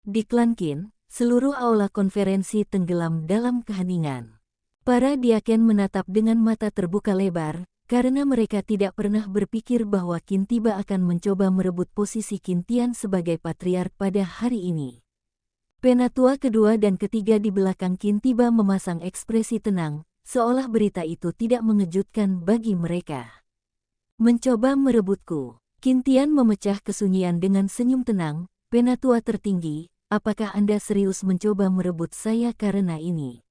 Di klan Qin, seluruh aula konferensi tenggelam dalam keheningan. Para diaken menatap dengan mata terbuka lebar, karena mereka tidak pernah berpikir bahwa Qin Tiba akan mencoba merebut posisi Qin Tian sebagai patriark pada hari ini. Penatua kedua dan ketiga di belakang Qin Tiba memasang ekspresi tenang, seolah berita itu tidak mengejutkan bagi mereka. Mencoba merebutku. Qin Tian memecah kesunyian dengan senyum tenang. Penatua tertinggi, apakah Anda serius mencoba merebut saya karena ini?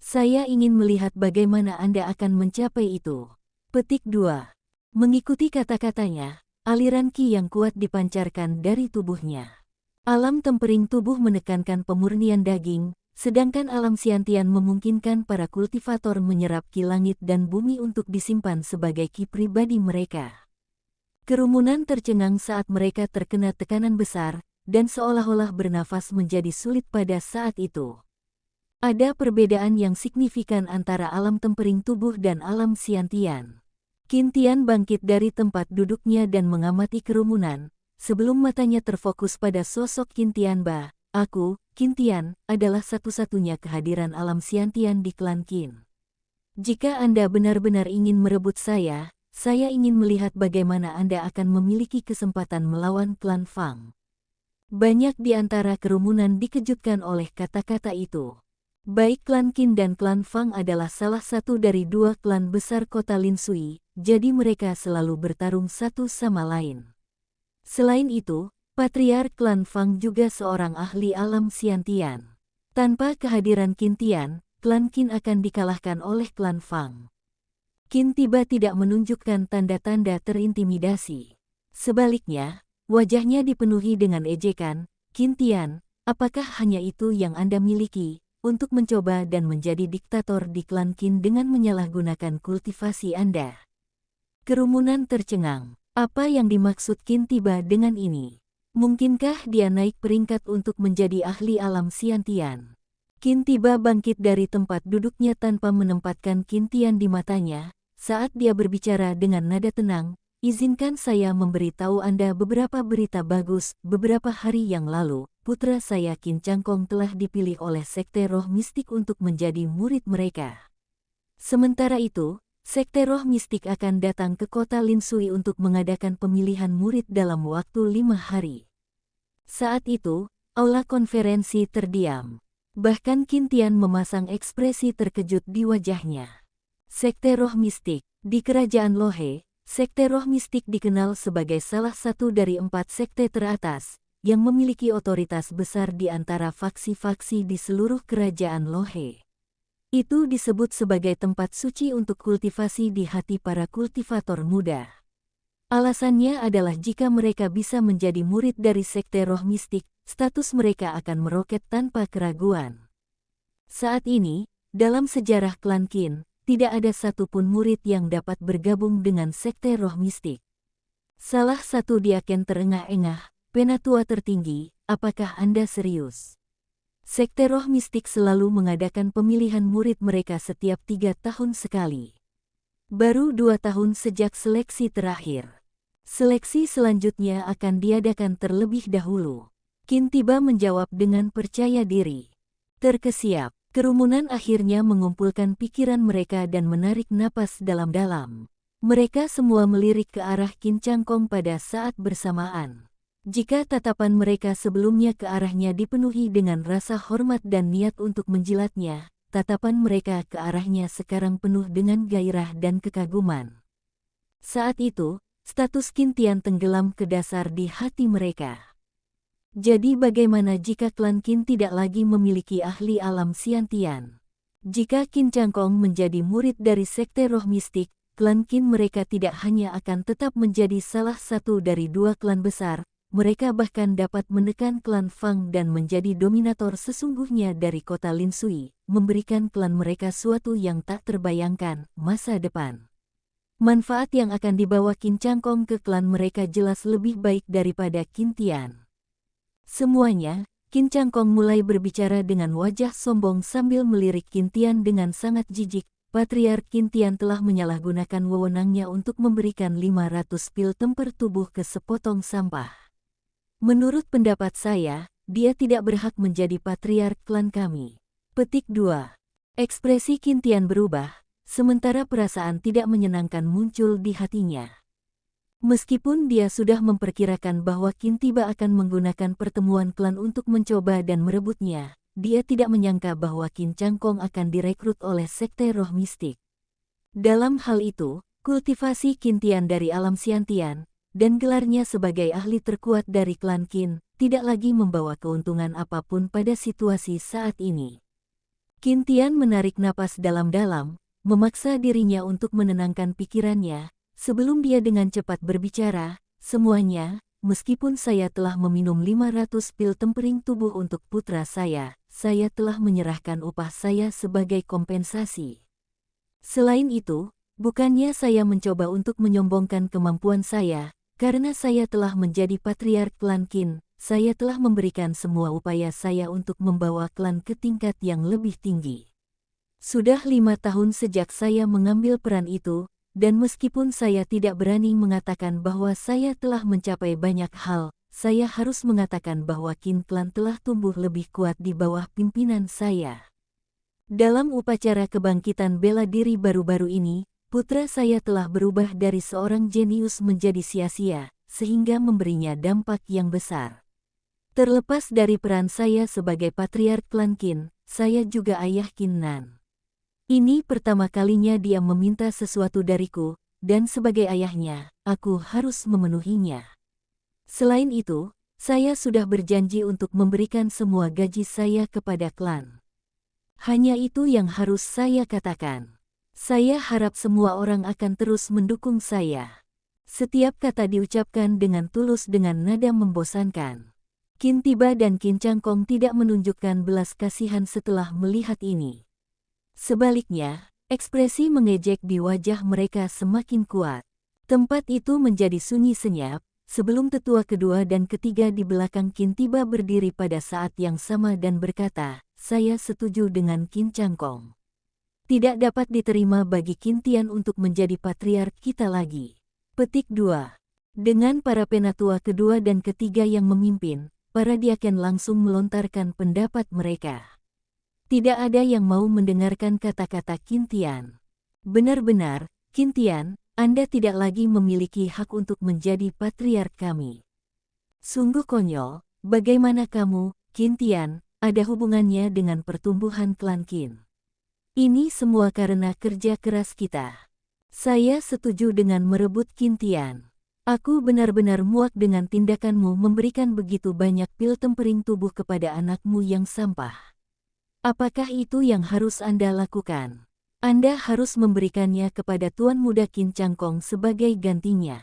Saya ingin melihat bagaimana Anda akan mencapai itu. Petik 2. Mengikuti kata-katanya, aliran Qi yang kuat dipancarkan dari tubuhnya. Alam tempering tubuh menekankan pemurnian daging, sedangkan alam Xiantian memungkinkan para kultivator menyerap Qi langit dan bumi untuk disimpan sebagai Qi pribadi mereka. Kerumunan tercengang saat mereka terkena tekanan besar, dan seolah-olah bernafas menjadi sulit pada saat itu. Ada perbedaan yang signifikan antara alam tempering tubuh dan alam Xiantian. Qin Tian bangkit dari tempat duduknya dan mengamati kerumunan, sebelum matanya terfokus pada sosok Qin Tianba. Aku, Qin Tian, adalah satu-satunya kehadiran alam Xiantian di klan Qin. Jika Anda benar-benar ingin merebut saya ingin melihat bagaimana Anda akan memiliki kesempatan melawan klan Fang. Banyak di antara kerumunan dikejutkan oleh kata-kata itu. Baik klan Qin dan klan Fang adalah salah satu dari dua klan besar kota Lin Sui, jadi mereka selalu bertarung satu sama lain. Selain itu, patriark klan Fang juga seorang ahli alam Xiantian. Tanpa kehadiran Qin Tian, klan Qin akan dikalahkan oleh klan Fang. Qin Tiba tidak menunjukkan tanda-tanda terintimidasi. Sebaliknya, wajahnya dipenuhi dengan ejekan. Qin Tian, apakah hanya itu yang Anda miliki, untuk mencoba dan menjadi diktator di klan Qin dengan menyalahgunakan kultivasi Anda? Kerumunan tercengang. Apa yang dimaksud Qin Tiba dengan ini? Mungkinkah dia naik peringkat untuk menjadi ahli alam Xiantian? Qin Tiba bangkit dari tempat duduknya tanpa menempatkan Qin Tian di matanya. Saat dia berbicara dengan nada tenang, izinkan saya memberitahu Anda beberapa berita bagus. Beberapa hari yang lalu, putra saya Qin Changkong telah dipilih oleh Sekte Roh Mistik untuk menjadi murid mereka. Sementara itu, Sekte Roh Mistik akan datang ke kota Lin Sui untuk mengadakan pemilihan murid dalam waktu 5 hari. Saat itu, aula konferensi terdiam. Bahkan Qin Tian memasang ekspresi terkejut di wajahnya. Sekte Roh Mistik. Di Kerajaan Lohe, Sekte Roh Mistik dikenal sebagai salah satu dari 4 sekte teratas, yang memiliki otoritas besar di antara faksi-faksi di seluruh Kerajaan Lohe. Itu disebut sebagai tempat suci untuk kultivasi di hati para kultivator muda. Alasannya adalah jika mereka bisa menjadi murid dari Sekte Roh Mistik, status mereka akan meroket tanpa keraguan. Saat ini, dalam sejarah klan Qin, tidak ada satupun murid yang dapat bergabung dengan Sekte Roh Mistik. Salah satu diaken terengah-engah, penatua tertinggi, apakah Anda serius? Sekte Roh Mistik selalu mengadakan pemilihan murid mereka setiap 3 tahun sekali. Baru 2 tahun sejak seleksi terakhir. Seleksi selanjutnya akan diadakan terlebih dahulu. Qin Tiba menjawab dengan percaya diri. Terkesiap. Kerumunan akhirnya mengumpulkan pikiran mereka dan menarik napas dalam-dalam. Mereka semua melirik ke arah Qin Changkong pada saat bersamaan. Jika tatapan mereka sebelumnya ke arahnya dipenuhi dengan rasa hormat dan niat untuk menjilatnya, tatapan mereka ke arahnya sekarang penuh dengan gairah dan kekaguman. Saat itu, status Qin Tian tenggelam ke dasar di hati mereka. Jadi bagaimana jika klan Qin tidak lagi memiliki ahli alam Xiantian? Jika Qin Changkong menjadi murid dari Sekte Roh Mistik, klan Qin mereka tidak hanya akan tetap menjadi salah satu dari 2 klan besar, mereka bahkan dapat menekan klan Fang dan menjadi dominator sesungguhnya dari kota Lin Sui, memberikan klan mereka suatu yang tak terbayangkan, masa depan. Manfaat yang akan dibawa Qin Changkong ke klan mereka jelas lebih baik daripada Qin Tian. Semuanya, Qin Changkong mulai berbicara dengan wajah sombong sambil melirik Qin Tian dengan sangat jijik. Patriark Qin Tian telah menyalahgunakan wewenangnya untuk memberikan 500 pil temper tubuh ke sepotong sampah. Menurut pendapat saya, dia tidak berhak menjadi patriark klan kami. Petik 2. Ekspresi Qin Tian berubah, sementara perasaan tidak menyenangkan muncul di hatinya. Meskipun dia sudah memperkirakan bahwa Qin Tiba akan menggunakan pertemuan klan untuk mencoba dan merebutnya, dia tidak menyangka bahwa Qin Changkong akan direkrut oleh Sekte Roh Mistik. Dalam hal itu, kultivasi Qin Tian dari alam Xiantian, dan gelarnya sebagai ahli terkuat dari klan Qin, tidak lagi membawa keuntungan apapun pada situasi saat ini. Qin Tian menarik napas dalam-dalam, memaksa dirinya untuk menenangkan pikirannya, sebelum dia dengan cepat berbicara, semuanya, meskipun saya telah meminum 500 pil tempering tubuh untuk putra saya telah menyerahkan upah saya sebagai kompensasi. Selain itu, bukannya saya mencoba untuk menyombongkan kemampuan saya, karena saya telah menjadi patriark klan Qin, saya telah memberikan semua upaya saya untuk membawa klan ke tingkat yang lebih tinggi. Sudah 5 tahun sejak saya mengambil peran itu, dan meskipun saya tidak berani mengatakan bahwa saya telah mencapai banyak hal, saya harus mengatakan bahwa Qin Clan telah tumbuh lebih kuat di bawah pimpinan saya. Dalam upacara kebangkitan bela diri baru-baru ini, putra saya telah berubah dari seorang jenius menjadi sia-sia, sehingga memberinya dampak yang besar. Terlepas dari peran saya sebagai patriark klan Qin, saya juga ayah Qin Nan. Ini pertama kalinya dia meminta sesuatu dariku, dan sebagai ayahnya, aku harus memenuhinya. Selain itu, saya sudah berjanji untuk memberikan semua gaji saya kepada klan. Hanya itu yang harus saya katakan. Saya harap semua orang akan terus mendukung saya. Setiap kata diucapkan dengan tulus dengan nada membosankan. Qin Tiba dan Qin Changkong tidak menunjukkan belas kasihan setelah melihat ini. Sebaliknya, ekspresi mengejek di wajah mereka semakin kuat. Tempat itu menjadi sunyi senyap, sebelum tetua kedua dan ketiga di belakang Qin Tiba berdiri pada saat yang sama dan berkata, saya setuju dengan Qin Changkong. Tidak dapat diterima bagi Qin Tian untuk menjadi patriark kita lagi. Petik 2. Dengan para penatua kedua dan ketiga yang memimpin, para diaken langsung melontarkan pendapat mereka. Tidak ada yang mau mendengarkan kata-kata Qin Tian. Benar-benar, Qin Tian, Anda tidak lagi memiliki hak untuk menjadi patriark kami. Sungguh konyol, bagaimana kamu, Qin Tian, ada hubungannya dengan pertumbuhan klan Qin. Ini semua karena kerja keras kita. Saya setuju dengan merebut Qin Tian. Aku benar-benar muak dengan tindakanmu memberikan begitu banyak pil tempering tubuh kepada anakmu yang sampah. Apakah itu yang harus Anda lakukan? Anda harus memberikannya kepada Tuan Muda Qin Changkong sebagai gantinya.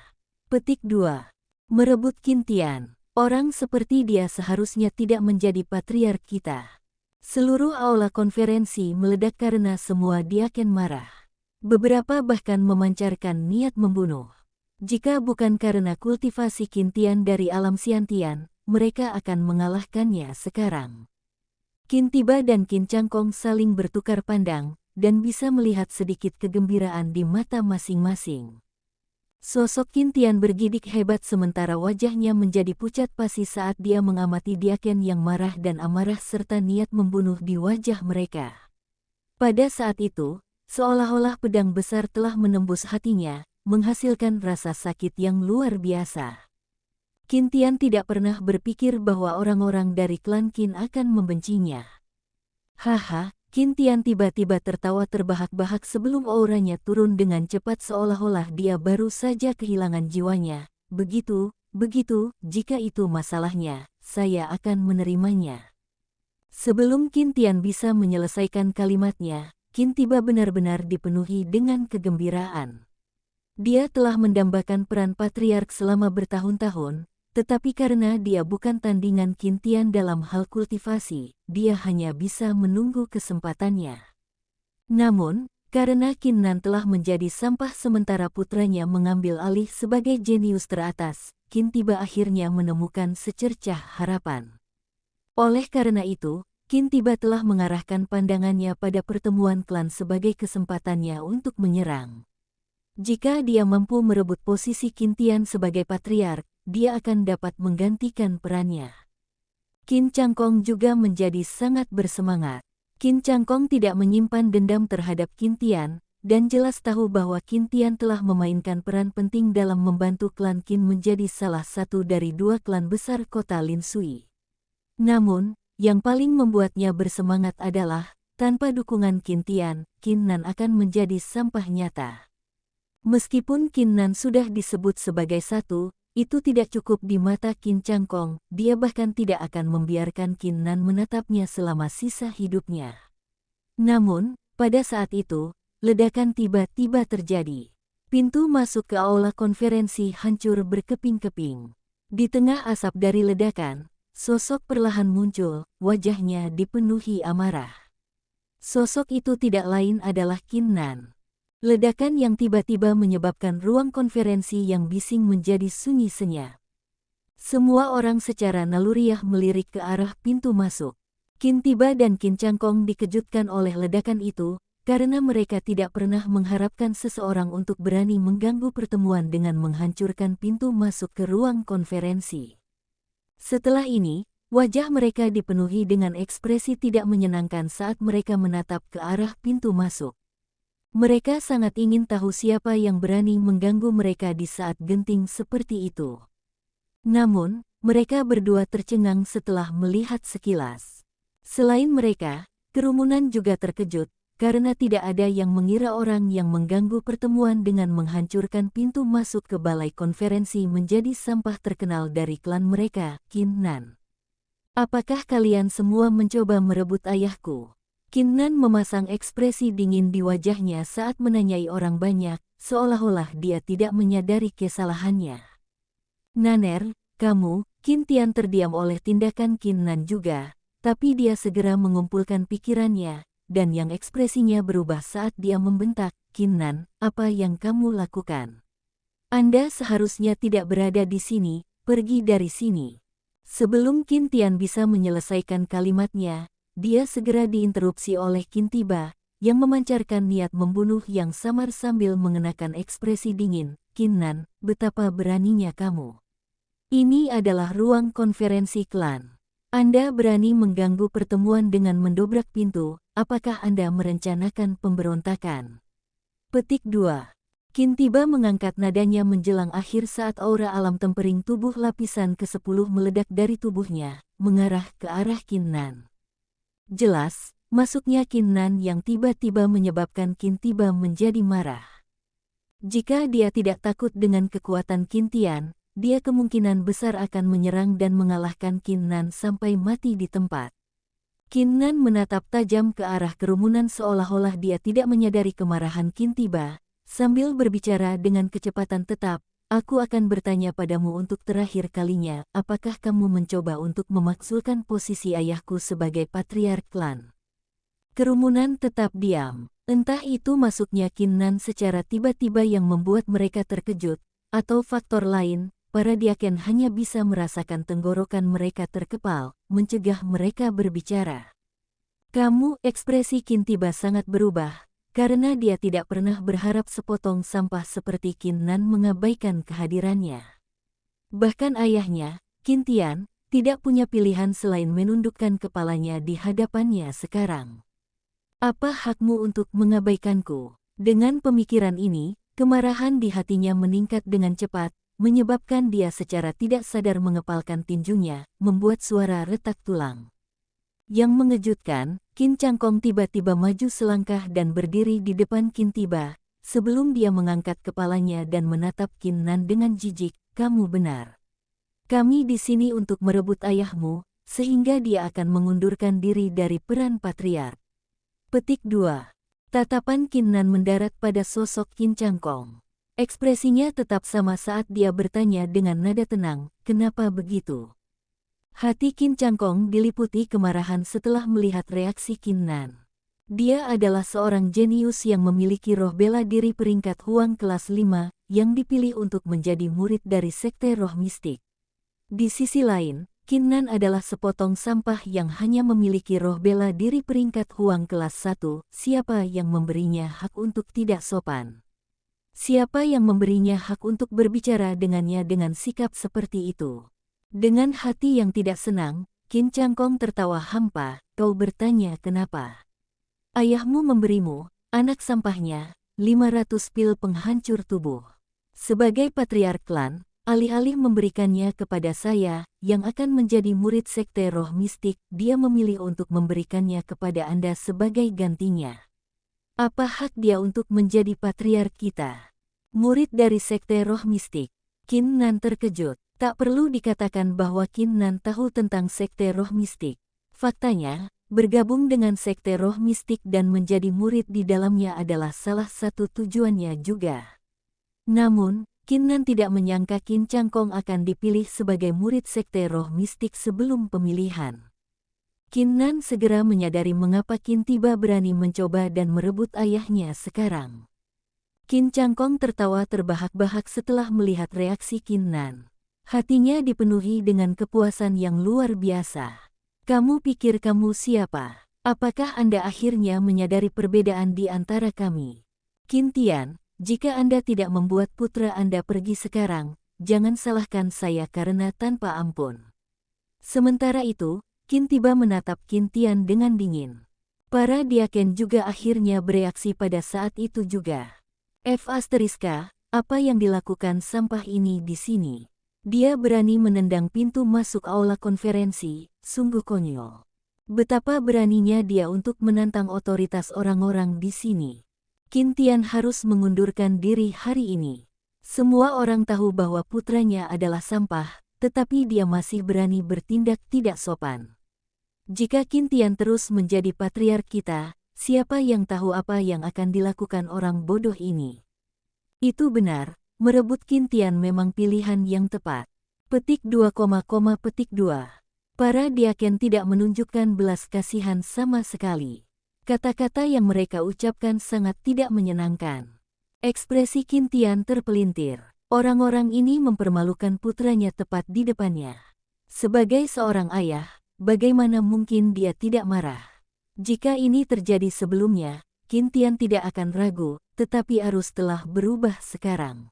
Petik 2. Merebut Qin Tian. Orang seperti dia seharusnya tidak menjadi patriark kita. Seluruh aula konferensi meledak karena semua diaken marah. Beberapa bahkan memancarkan niat membunuh. Jika bukan karena kultivasi Qin Tian dari alam Xiantian, mereka akan mengalahkannya sekarang. Qin Tiba dan Qin Changkong saling bertukar pandang, dan bisa melihat sedikit kegembiraan di mata masing-masing. Sosok Qin Tian bergidik hebat sementara wajahnya menjadi pucat pasi saat dia mengamati diaken yang marah dan amarah serta niat membunuh di wajah mereka. Pada saat itu, seolah-olah pedang besar telah menembus hatinya, menghasilkan rasa sakit yang luar biasa. Qin Tian tidak pernah berpikir bahwa orang-orang dari klan Qin akan membencinya. Haha. Qin Tian tiba-tiba tertawa terbahak-bahak sebelum auranya turun dengan cepat seolah-olah dia baru saja kehilangan jiwanya. Begitu, jika itu masalahnya, saya akan menerimanya. Sebelum Qin Tian bisa menyelesaikan kalimatnya, Qin Tiba benar-benar dipenuhi dengan kegembiraan. Dia telah mendambakan peran patriark selama bertahun-tahun, tetapi karena dia bukan tandingan Qin Tian dalam hal kultivasi, dia hanya bisa menunggu kesempatannya. Namun, karena Qin Nan telah menjadi sampah sementara putranya mengambil alih sebagai jenius teratas, Qin Tiba akhirnya menemukan secercah harapan. Oleh karena itu, Qin Tiba telah mengarahkan pandangannya pada pertemuan klan sebagai kesempatannya untuk menyerang. Jika dia mampu merebut posisi Qin Tian sebagai patriark, dia akan dapat menggantikan perannya. Qin Changkong juga menjadi sangat bersemangat. Qin Changkong tidak menyimpan dendam terhadap Qin Tian, dan jelas tahu bahwa Qin Tian telah memainkan peran penting dalam membantu klan Qin menjadi salah satu dari dua klan besar kota Lin Sui. Namun, yang paling membuatnya bersemangat adalah, tanpa dukungan Qin Tian, Qin Nan akan menjadi sampah nyata. Meskipun Qin Nan sudah disebut sebagai satu, itu tidak cukup di mata Qin Changkong, dia bahkan tidak akan membiarkan Qin Nan menatapnya selama sisa hidupnya. Namun, pada saat itu, ledakan tiba-tiba terjadi. Pintu masuk ke aula konferensi hancur berkeping-keping. Di tengah asap dari ledakan, sosok perlahan muncul, wajahnya dipenuhi amarah. Sosok itu tidak lain adalah Qin Nan. Ledakan yang tiba-tiba menyebabkan ruang konferensi yang bising menjadi sunyi senyap. Semua orang secara naluriah melirik ke arah pintu masuk. Qin Tiba dan Qin Changkong dikejutkan oleh ledakan itu, karena mereka tidak pernah mengharapkan seseorang untuk berani mengganggu pertemuan dengan menghancurkan pintu masuk ke ruang konferensi. Setelah ini, wajah mereka dipenuhi dengan ekspresi tidak menyenangkan saat mereka menatap ke arah pintu masuk. Mereka sangat ingin tahu siapa yang berani mengganggu mereka di saat genting seperti itu. Namun, mereka berdua tercengang setelah melihat sekilas. Selain mereka, kerumunan juga terkejut, karena tidak ada yang mengira orang yang mengganggu pertemuan dengan menghancurkan pintu masuk ke balai konferensi menjadi sampah terkenal dari klan mereka, Qin Nan. Apakah kalian semua mencoba merebut ayahku? Qin Nan memasang ekspresi dingin di wajahnya saat menanyai orang banyak, seolah-olah dia tidak menyadari kesalahannya. Naner, kamu, Qin Tian terdiam oleh tindakan Qin Nan juga, tapi dia segera mengumpulkan pikirannya, dan yang ekspresinya berubah saat dia membentak, Qin Nan, apa yang kamu lakukan? Anda seharusnya tidak berada di sini, pergi dari sini. Sebelum Qin Tian bisa menyelesaikan kalimatnya, dia segera diinterupsi oleh Qin Tiba, yang memancarkan niat membunuh yang samar sambil mengenakan ekspresi dingin. Qin Nan, betapa beraninya kamu. Ini adalah ruang konferensi klan. Anda berani mengganggu pertemuan dengan mendobrak pintu, apakah Anda merencanakan pemberontakan? Petik 2. Qin Tiba mengangkat nadanya menjelang akhir saat aura alam tempering tubuh lapisan ke-10 meledak dari tubuhnya, mengarah ke arah Qin Nan. Jelas, masuknya Qin Nan yang tiba-tiba menyebabkan Qin Tiba menjadi marah. Jika dia tidak takut dengan kekuatan Qin Tian, dia kemungkinan besar akan menyerang dan mengalahkan Qin Nan sampai mati di tempat. Qin Nan menatap tajam ke arah kerumunan seolah-olah dia tidak menyadari kemarahan Qin Tiba, sambil berbicara dengan kecepatan tetap, aku akan bertanya padamu untuk terakhir kalinya, apakah kamu mencoba untuk memaksulkan posisi ayahku sebagai patriark klan? Kerumunan tetap diam. Entah itu masuknya Qin Nan secara tiba-tiba yang membuat mereka terkejut, atau faktor lain, para diaken hanya bisa merasakan tenggorokan mereka terkepal, mencegah mereka berbicara. Kamu, ekspresi Qin Tiba sangat berubah, karena dia tidak pernah berharap sepotong sampah seperti Qin Nan mengabaikan kehadirannya. Bahkan ayahnya, Qin Tian, tidak punya pilihan selain menundukkan kepalanya di hadapannya sekarang. Apa hakmu untuk mengabaikanku? Dengan pemikiran ini, kemarahan di hatinya meningkat dengan cepat, menyebabkan dia secara tidak sadar mengepalkan tinjunya, membuat suara retak tulang. Yang mengejutkan, Qin Changkong tiba-tiba maju selangkah dan berdiri di depan Qin Tiba, sebelum dia mengangkat kepalanya dan menatap Qin Nan dengan jijik, kamu benar. Kami di sini untuk merebut ayahmu, sehingga dia akan mengundurkan diri dari peran patriark. Petik 2. Tatapan Qin Nan mendarat pada sosok Qin Changkong. Ekspresinya tetap sama saat dia bertanya dengan nada tenang, kenapa begitu? Hati Qin Changkong diliputi kemarahan setelah melihat reaksi Qin Nan. Dia adalah seorang jenius yang memiliki roh bela diri peringkat Huang kelas 5, yang dipilih untuk menjadi murid dari sekte roh mistik. Di sisi lain, Qin Nan adalah sepotong sampah yang hanya memiliki roh bela diri peringkat Huang kelas 1, siapa yang memberinya hak untuk tidak sopan? Siapa yang memberinya hak untuk berbicara dengannya dengan sikap seperti itu? Dengan hati yang tidak senang, Qin Changkong tertawa hampa, kau bertanya kenapa? Ayahmu memberimu, anak sampahnya, 500 pil penghancur tubuh. Sebagai patriark klan, alih-alih memberikannya kepada saya, yang akan menjadi murid sekte roh mistik, dia memilih untuk memberikannya kepada Anda sebagai gantinya. Apa hak dia untuk menjadi patriark kita? Murid dari sekte roh mistik. Qin Nan terkejut. Tak perlu dikatakan bahwa Qin Nan tahu tentang sekte roh mistik. Faktanya, bergabung dengan sekte roh mistik dan menjadi murid di dalamnya adalah salah satu tujuannya juga. Namun, Qin Nan tidak menyangka Qin Changkong akan dipilih sebagai murid sekte roh mistik sebelum pemilihan. Qin Nan segera menyadari mengapa Qin tiba berani mencoba dan merebut ayahnya sekarang. Qin Changkong tertawa terbahak-bahak setelah melihat reaksi Qin Nan. Hatinya dipenuhi dengan kepuasan yang luar biasa. Kamu pikir kamu siapa? Apakah Anda akhirnya menyadari perbedaan di antara kami? Qin Tian, jika Anda tidak membuat putra Anda pergi sekarang, jangan salahkan saya karena tanpa ampun. Sementara itu, Qin tiba menatap Qin Tian dengan dingin. Para diaken juga akhirnya bereaksi pada saat itu juga. Apa yang dilakukan sampah ini di sini? Dia berani menendang pintu masuk aula konferensi, sungguh konyol. Betapa beraninya dia untuk menantang otoritas orang-orang di sini. Qin Tian harus mengundurkan diri hari ini. Semua orang tahu bahwa putranya adalah sampah, tetapi dia masih berani bertindak tidak sopan. Jika Qin Tian terus menjadi patriark kita, siapa yang tahu apa yang akan dilakukan orang bodoh ini? Itu benar. Merebut Qin Tian memang pilihan yang tepat. Petik 2, petik 2. Para diaken tidak menunjukkan belas kasihan sama sekali. Kata-kata yang mereka ucapkan sangat tidak menyenangkan. Ekspresi Qin Tian terpelintir. Orang-orang ini mempermalukan putranya tepat di depannya. Sebagai seorang ayah, bagaimana mungkin dia tidak marah? Jika ini terjadi sebelumnya, Qin Tian tidak akan ragu, tetapi arus telah berubah sekarang.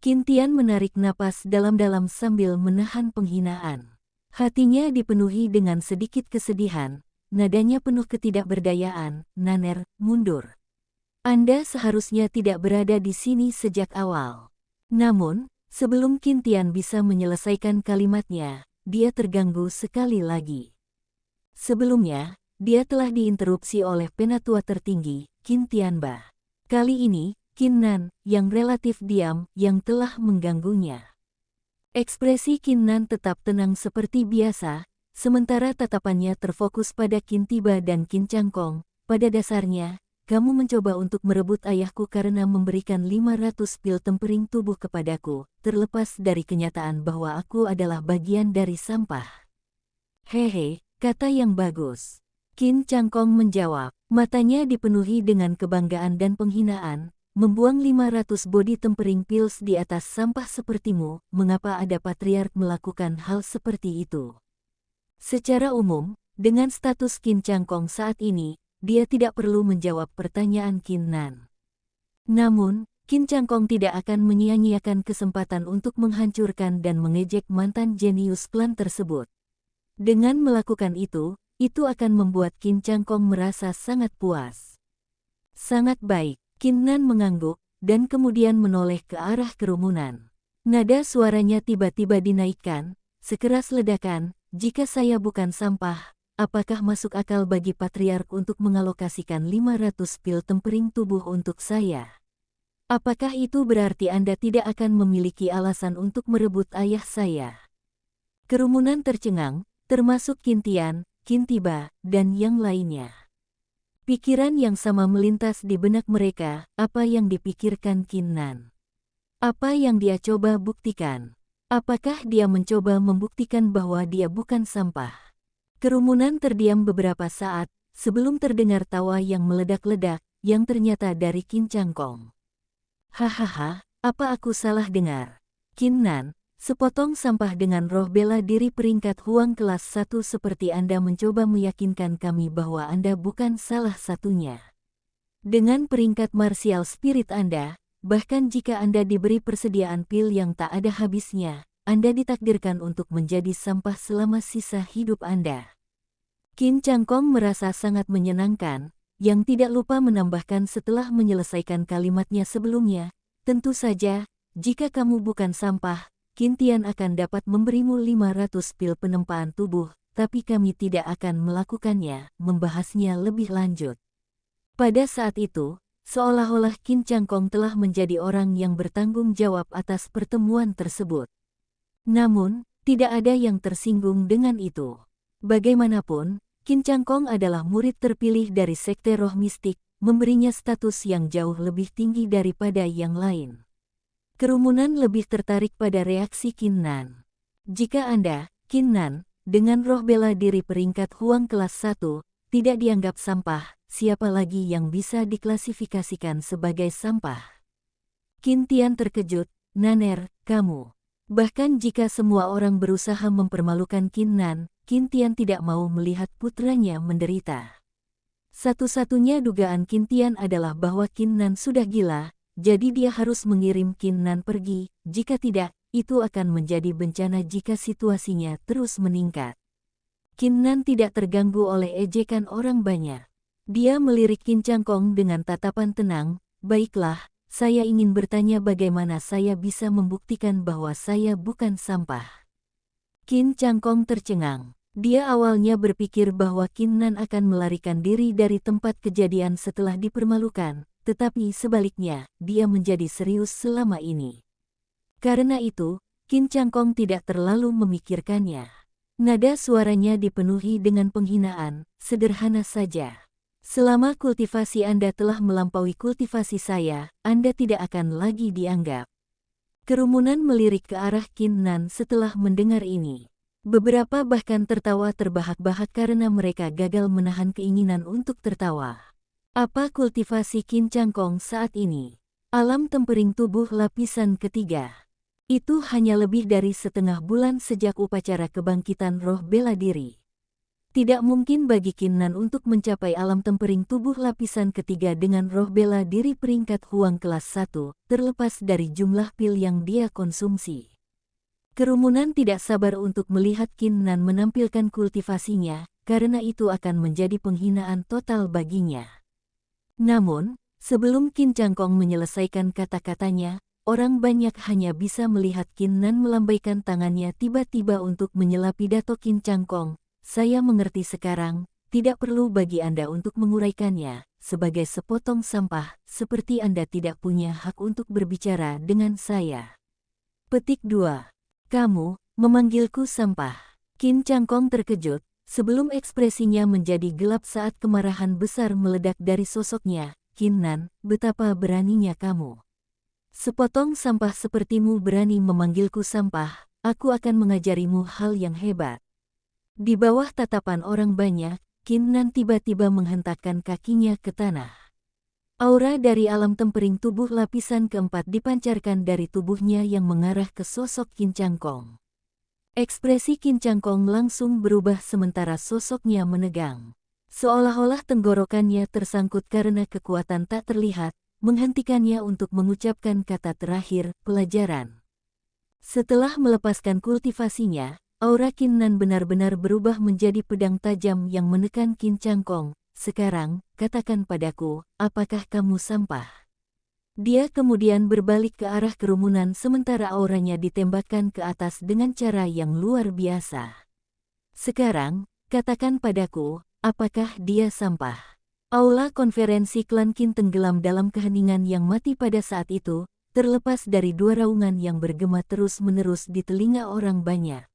Qin Tian menarik napas dalam-dalam sambil menahan penghinaan. Hatinya dipenuhi dengan sedikit kesedihan, nadanya penuh ketidakberdayaan. Naner, mundur. Anda seharusnya tidak berada di sini sejak awal. Namun, sebelum Qin Tian bisa menyelesaikan kalimatnya, dia terganggu sekali lagi. Sebelumnya, dia telah diinterupsi oleh penatua tertinggi, Qin Tianba. Kali ini, Qin Nan, yang relatif diam, yang telah mengganggunya. Ekspresi Qin Nan tetap tenang seperti biasa, sementara tatapannya terfokus pada Qin Tiba dan Qin Changkong. Pada dasarnya, kamu mencoba untuk merebut ayahku karena memberikan 500 pil tempering tubuh kepadaku, terlepas dari kenyataan bahwa aku adalah bagian dari sampah. Hehe, kata yang bagus. Qin Changkong menjawab, matanya dipenuhi dengan kebanggaan dan penghinaan. Membuang 500 body tempering pills di atas sampah sepertimu, mengapa ada patriark melakukan hal seperti itu? Secara umum, dengan status Qin Changkong saat ini, dia tidak perlu menjawab pertanyaan Qin Nan. Namun, Qin Changkong tidak akan menyia-nyiakan kesempatan untuk menghancurkan dan mengejek mantan jenius klan tersebut. Dengan melakukan itu akan membuat Qin Changkong merasa sangat puas. Sangat baik. Qin Nan mengangguk, dan kemudian menoleh ke arah kerumunan. Nada suaranya tiba-tiba dinaikkan, sekeras ledakan, jika saya bukan sampah, apakah masuk akal bagi patriark untuk mengalokasikan 500 pil tempering tubuh untuk saya? Apakah itu berarti Anda tidak akan memiliki alasan untuk merebut ayah saya? Kerumunan tercengang, termasuk Qin Tian, Qin Tiba, dan yang lainnya. Pikiran yang sama melintas di benak mereka, apa yang dipikirkan Qin Nan? Apa yang dia coba buktikan? Apakah dia mencoba membuktikan bahwa dia bukan sampah? Kerumunan terdiam beberapa saat, sebelum terdengar tawa yang meledak-ledak, yang ternyata dari Qin Changkong. Hahaha, apa aku salah dengar? Qin Nan, sepotong sampah dengan roh bela diri peringkat Huang kelas 1 seperti Anda mencoba meyakinkan kami bahwa Anda bukan salah satunya. Dengan peringkat martial spirit Anda, bahkan jika Anda diberi persediaan pil yang tak ada habisnya, Anda ditakdirkan untuk menjadi sampah selama sisa hidup Anda. Qin Changkong merasa sangat menyenangkan, yang tidak lupa menambahkan setelah menyelesaikan kalimatnya sebelumnya, tentu saja, jika kamu bukan sampah, Qin Tian akan dapat memberimu 500 pil penempaan tubuh, tapi kami tidak akan melakukannya, membahasnya lebih lanjut. Pada saat itu, seolah-olah Qin Changkong telah menjadi orang yang bertanggung jawab atas pertemuan tersebut. Namun, tidak ada yang tersinggung dengan itu. Bagaimanapun, Qin Changkong adalah murid terpilih dari sekte roh mistik, memberinya status yang jauh lebih tinggi daripada yang lain. Kerumunan lebih tertarik pada reaksi Qin Nan. Jika Anda, Qin Nan, dengan roh bela diri peringkat Huang kelas 1, tidak dianggap sampah, siapa lagi yang bisa diklasifikasikan sebagai sampah? Qin Tian terkejut, Naner, kamu. Bahkan jika semua orang berusaha mempermalukan Qin Nan, Qin Tian tidak mau melihat putranya menderita. Satu-satunya dugaan Qin Tian adalah bahwa Qin Nan sudah gila, jadi dia harus mengirim Qin Nan pergi, jika tidak, itu akan menjadi bencana jika situasinya terus meningkat. Qin Nan tidak terganggu oleh ejekan orang banyak. Dia melirik Qin Changkong dengan tatapan tenang, baiklah, saya ingin bertanya bagaimana saya bisa membuktikan bahwa saya bukan sampah. Qin Changkong tercengang. Dia awalnya berpikir bahwa Qin Nan akan melarikan diri dari tempat kejadian setelah dipermalukan, tetapi sebaliknya, dia menjadi serius selama ini. Karena itu, Qin Changkong tidak terlalu memikirkannya. Nada suaranya dipenuhi dengan penghinaan, sederhana saja. Selama kultivasi Anda telah melampaui kultivasi saya, Anda tidak akan lagi dianggap. Kerumunan melirik ke arah Qin Nan setelah mendengar ini. Beberapa bahkan tertawa terbahak-bahak karena mereka gagal menahan keinginan untuk tertawa. Apa kultivasi Qin Changkong saat ini? Alam tempering tubuh lapisan ketiga. Itu hanya lebih dari setengah bulan sejak upacara kebangkitan roh bela diri. Tidak mungkin bagi Qin Nan untuk mencapai alam tempering tubuh lapisan ketiga dengan roh bela diri peringkat Huang kelas 1, terlepas dari jumlah pil yang dia konsumsi. Kerumunan tidak sabar untuk melihat Qin Nan menampilkan kultivasinya, karena itu akan menjadi penghinaan total baginya. Namun, sebelum Qin Changkong menyelesaikan kata-katanya, orang banyak hanya bisa melihat Qin Nan melambaikan tangannya tiba-tiba untuk menyela pidato Qin Changkong. Saya mengerti sekarang, tidak perlu bagi Anda untuk menguraikannya, sebagai sepotong sampah, seperti Anda tidak punya hak untuk berbicara dengan saya. Petik 2. Kamu, memanggilku sampah. Qin Changkong terkejut, sebelum ekspresinya menjadi gelap saat kemarahan besar meledak dari sosoknya. Qin Nan, betapa beraninya kamu. Sepotong sampah sepertimu berani memanggilku sampah, aku akan mengajarimu hal yang hebat. Di bawah tatapan orang banyak, Qin Nan tiba-tiba menghentakkan kakinya ke tanah. Aura dari alam tempering tubuh lapisan keempat dipancarkan dari tubuhnya yang mengarah ke sosok Qin Changkong. Ekspresi Qin Changkong langsung berubah sementara sosoknya menegang. Seolah-olah tenggorokannya tersangkut karena kekuatan tak terlihat, menghentikannya untuk mengucapkan kata terakhir, pelajaran. Setelah melepaskan kultivasinya, aura Qin Nan benar-benar berubah menjadi pedang tajam yang menekan Qin Changkong. Sekarang, katakan padaku, apakah kamu sampah? Dia kemudian berbalik ke arah kerumunan sementara auranya ditembakkan ke atas dengan cara yang luar biasa. Sekarang, katakan padaku, apakah dia sampah? Aula konferensi klan Qin tenggelam dalam keheningan yang mati pada saat itu, terlepas dari dua raungan yang bergema terus-menerus di telinga orang banyak.